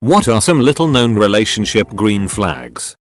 What are some little known relationship green flags?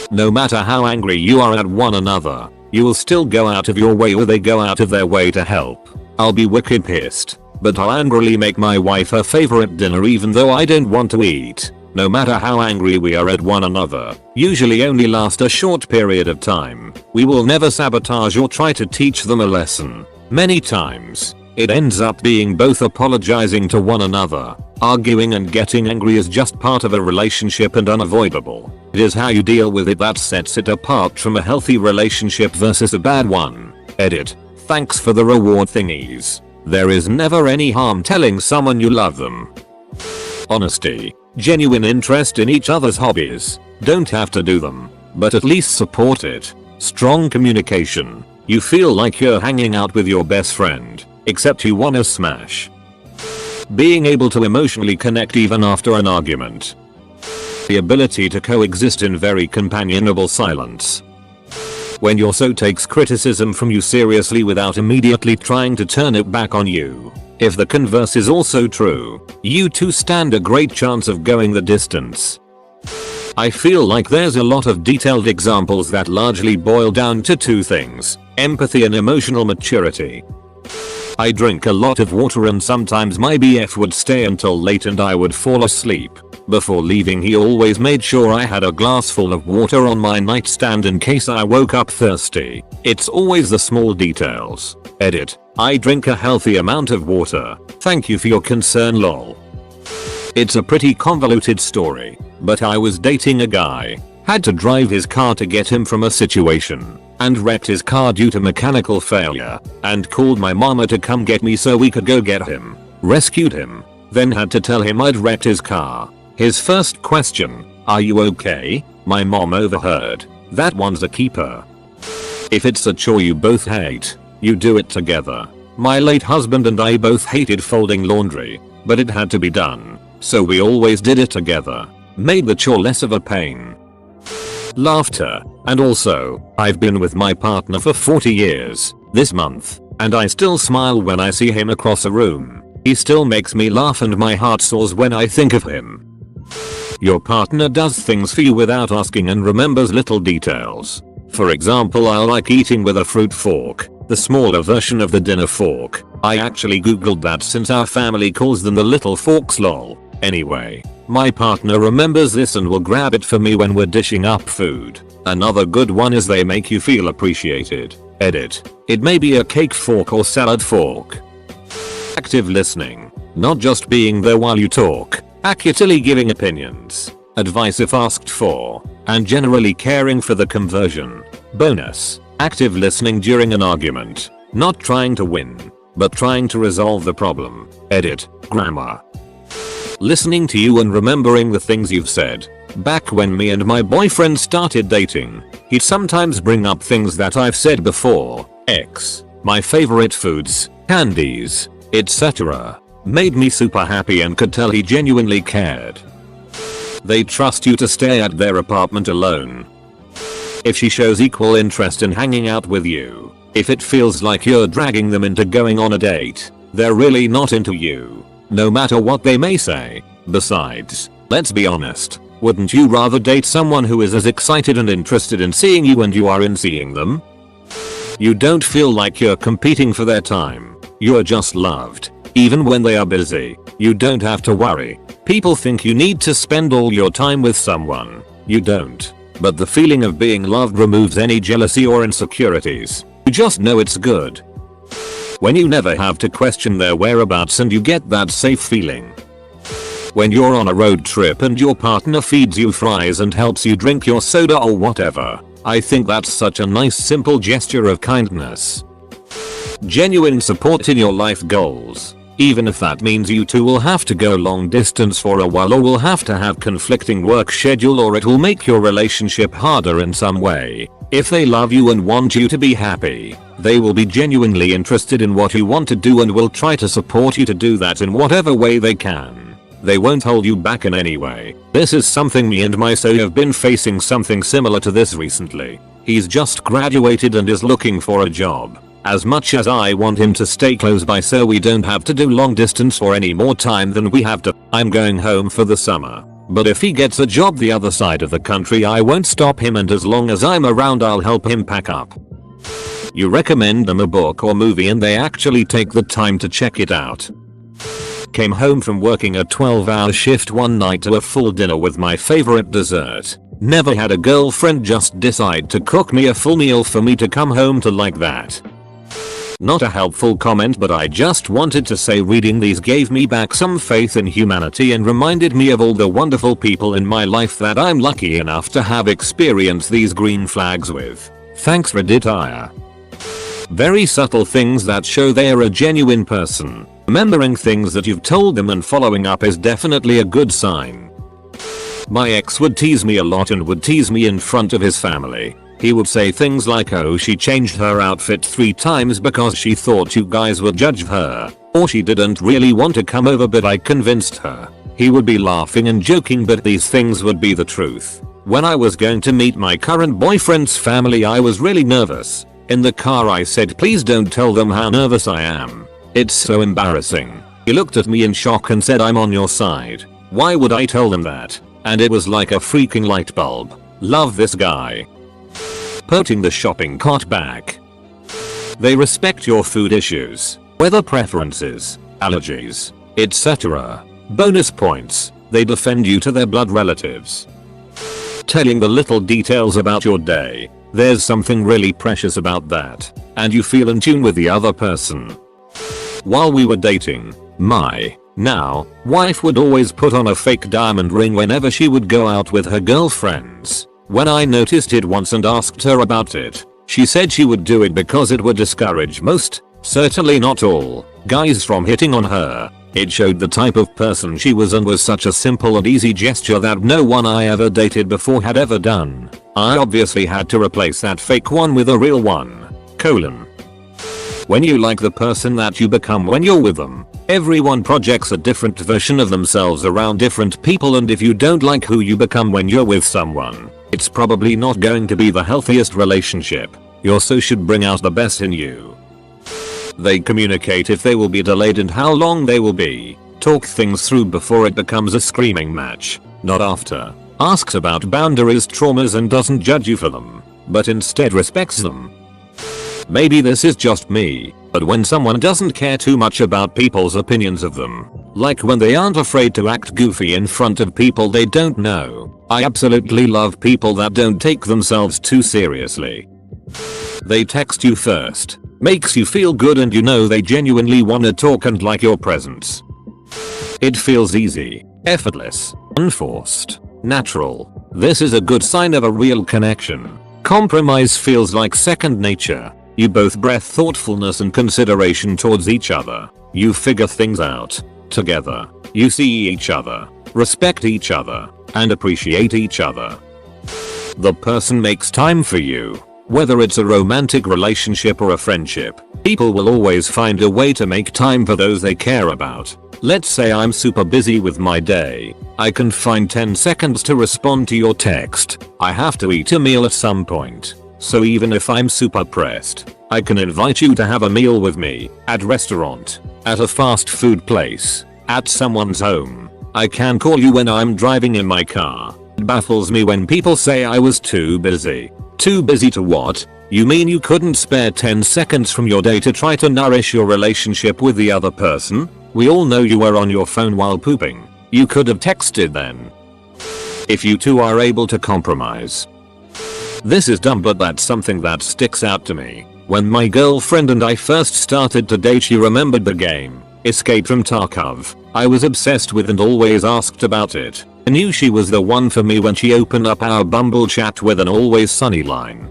No matter how angry you are at one another, you will still go out of your way or they go out of their way to help. I'll be wicked pissed, but I'll angrily make my wife her favorite dinner even though I don't want to eat. No matter how angry we are at one another, usually only last a short period of time. We will never sabotage or try to teach them a lesson. Many times, it ends up being both apologizing to one another. Arguing and getting angry is just part of a relationship and unavoidable. It is how you deal with it that sets it apart from a healthy relationship versus a bad one. Edit. Thanks for the reward thingies. There is never any harm telling someone you love them. Honesty. Genuine interest in each other's hobbies. Don't have to do them, but at least support it. Strong communication. You feel like you're hanging out with your best friend, except you wanna smash. Being able to emotionally connect even after an argument. The ability to coexist in very companionable silence. When your so takes criticism from you seriously without immediately trying to turn it back on you. If the converse is also true, you two stand a great chance of going the distance. I feel like there's a lot of detailed examples that largely boil down to two things: empathy and emotional maturity. I drink a lot of water and sometimes my BF would stay until late and I would fall asleep. Before leaving he always made sure I had a glass full of water on my nightstand in case I woke up thirsty. It's always the small details. Edit. I drink a healthy amount of water. Thank you for your concern lol. It's a pretty convoluted story, but I was dating a guy. Had to drive his car to get him from a situation, and wrecked his car due to mechanical failure, and called my mama to come get me so we could go get him. Rescued him, then had to tell him I'd wrecked his car. His first question, "Are you okay?" My mom overheard. That one's a keeper. If it's a chore you both hate, you do it together. My late husband and I both hated folding laundry, but it had to be done, so we always did it together. Made the chore less of a pain. Laughter. And also, I've been with my partner for 40 years this month, and I still smile when I see him across a room. He still makes me laugh and my heart soars when I think of him. Your partner does things for you without asking and remembers little details. For example, I like eating with a fruit fork, the smaller version of the dinner fork. I actually googled that since our family calls them the little forks lol. Anyway, my partner remembers this and will grab it for me when we're dishing up food. Another good one is they make you feel appreciated. Edit. It may be a cake fork or salad fork. Active listening. Not just being there while you talk, accurately giving opinions, advice if asked for, and generally caring for the conversion. Bonus. Active listening during an argument. Not trying to win, but trying to resolve the problem. Edit. Grammar. Listening to you and remembering the things you've said. Back when me and my boyfriend started dating, he'd sometimes bring up things that I've said before. My favorite foods, candies, etc. Made me super happy and could tell he genuinely cared. They trust you to stay at their apartment alone. If she shows equal interest in hanging out with you, if it feels like you're dragging them into going on a date, they're really not into you. No matter what they may say. Besides, let's be honest, wouldn't you rather date someone who is as excited and interested in seeing you and you are in seeing them? You don't feel like you're competing for their time. You're just loved. Even when they are busy, you don't have to worry. People think you need to spend all your time with someone. You don't. But the feeling of being loved removes any jealousy or insecurities. You just know it's good. When you never have to question their whereabouts and you get that safe feeling. When you're on a road trip and your partner feeds you fries and helps you drink your soda or whatever. I think that's such a nice simple gesture of kindness. Genuine support in your life goals. Even if that means you two will have to go long distance for a while or will have to have conflicting work schedule or it will make your relationship harder in some way. If they love you and want you to be happy, they will be genuinely interested in what you want to do and will try to support you to do that in whatever way they can. They won't hold you back in any way. This is something me and my so have been facing something similar to this recently. He's just graduated and is looking for a job. As much as I want him to stay close by so we don't have to do long distance for any more time than we have to, I'm going home for the summer. But if he gets a job the other side of the country I won't stop him, and as long as I'm around I'll help him pack up. You recommend them a book or movie and they actually take the time to check it out. Came home from working a 12-hour shift one night to a full dinner with my favorite dessert. Never had a girlfriend just decide to cook me a full meal for me to come home to like that. Not a helpful comment, but I just wanted to say reading these gave me back some faith in humanity and reminded me of all the wonderful people in my life that I'm lucky enough to have experienced these green flags with. Thanks Reddit. Very subtle things that show they're a genuine person. Remembering things that you've told them and following up is definitely a good sign. My ex would tease me a lot and would tease me in front of his family. He would say things like, oh, she changed her outfit 3 times because she thought you guys would judge her. Or she didn't really want to come over but I convinced her. He would be laughing and joking, but these things would be the truth. When I was going to meet my current boyfriend's family I was really nervous. In the car I said, please don't tell them how nervous I am. It's so embarrassing. He looked at me in shock and said, I'm on your side. Why would I tell them that? And it was like a freaking light bulb. Love this guy. Putting the shopping cart back. They respect your food issues, weather preferences, allergies, etc. Bonus points. They defend you to their blood relatives. Telling the little details about your day. There's something really precious about that. And you feel in tune with the other person. While we were dating, my now wife would always put on a fake diamond ring whenever she would go out with her girlfriends. When I noticed it once and asked her about it, she said she would do it because it would discourage most, certainly not all, guys from hitting on her. It showed the type of person she was and was such a simple and easy gesture that no one I ever dated before had ever done. I obviously had to replace that fake one with a real one. When you like the person that you become when you're with them, everyone projects a different version of themselves around different people, and if you don't like who you become when you're with someone, it's probably not going to be the healthiest relationship. You also should bring out the best in you. They communicate if they will be delayed and how long they will be. Talk things through before it becomes a screaming match, not after. Asks about boundaries, traumas, and doesn't judge you for them, but instead respects them. Maybe this is just me, but when someone doesn't care too much about people's opinions of them, like when they aren't afraid to act goofy in front of people they don't know, I absolutely love people that don't take themselves too seriously. They text you first, makes you feel good, and you know they genuinely wanna talk and like your presence. It feels easy, effortless, unforced, natural. This is a good sign of a real connection. Compromise feels like second nature. You both breath thoughtfulness and consideration towards each other. You figure things out together. You see each other, respect each other, and appreciate each other. The person makes time for you. Whether it's a romantic relationship or a friendship, people will always find a way to make time for those they care about. Let's say I'm super busy with my day. I can find 10 seconds to respond to your text. I have to eat a meal at some point. So even if I'm super pressed, I can invite you to have a meal with me, at restaurant, at a fast food place, at someone's home. I can call you when I'm driving in my car. It baffles me when people say I was too busy. Too busy to what? You mean you couldn't spare 10 seconds from your day to try to nourish your relationship with the other person? We all know you were on your phone while pooping. You could have texted then. If you two are able to compromise. This is dumb, but that's something that sticks out to me. When my girlfriend and I first started to date, she remembered the game, Escape from Tarkov. I was obsessed with and always asked about it. I knew she was the one for me when she opened up our Bumble chat with an always sunny line.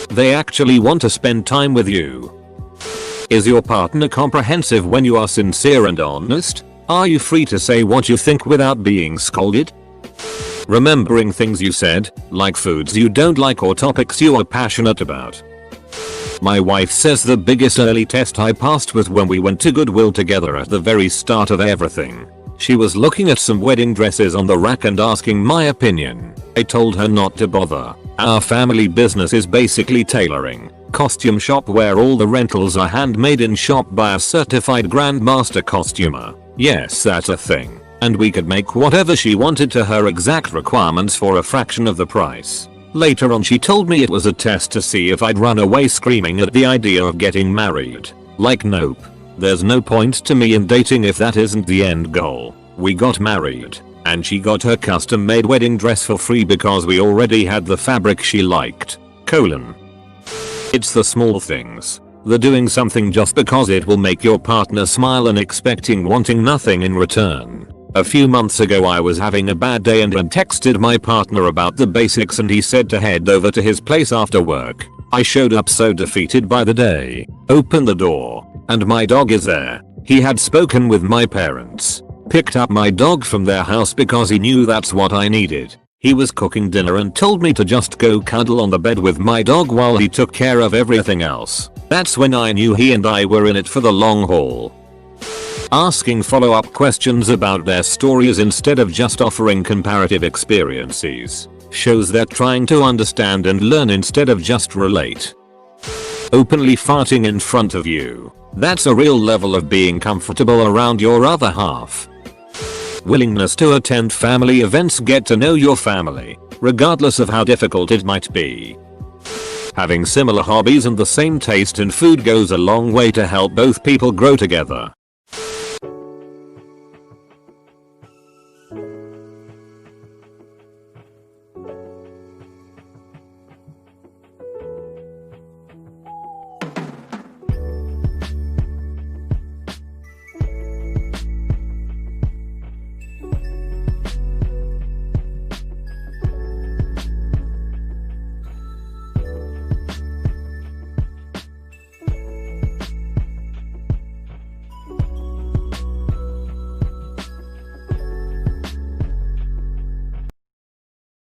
They actually want to spend time with you. Is your partner comprehensive when you are sincere and honest? Are you free to say what you think without being scolded? Remembering things you said, like foods you don't like or topics you are passionate about. My wife says the biggest early test I passed was when we went to Goodwill together at the very start of everything. She was looking at some wedding dresses on the rack and asking my opinion. I told her not to bother. Our family business is basically tailoring. costume shop where all the rentals are handmade in shop by a certified grandmaster costumer. Yes, that's a thing. And we could make whatever she wanted to her exact requirements for a fraction of the price. Later on she told me it was a test to see if I'd run away screaming at the idea of getting married. Like nope. There's no point to me in dating if that isn't the end goal. We got married. And she got her custom made wedding dress for free because we already had the fabric she liked. It's the small things. The doing something just because it will make your partner smile and wanting nothing in return. A few months ago I was having a bad day and had texted my partner about the basics and he said to head over to his place after work. I showed up so defeated by the day. Opened the door. And my dog is there. He had spoken with my parents. Picked up my dog from their house because he knew that's what I needed. He was cooking dinner and told me to just go cuddle on the bed with my dog while he took care of everything else. That's when I knew he and I were in it for the long haul. Asking follow-up questions about their stories instead of just offering comparative experiences shows they're trying to understand and learn instead of just relate. Openly farting in front of you. That's a real level of being comfortable around your other half. Willingness to attend family events, get to know your family, regardless of how difficult it might be. Having similar hobbies and the same taste in food goes a long way to help both people grow together.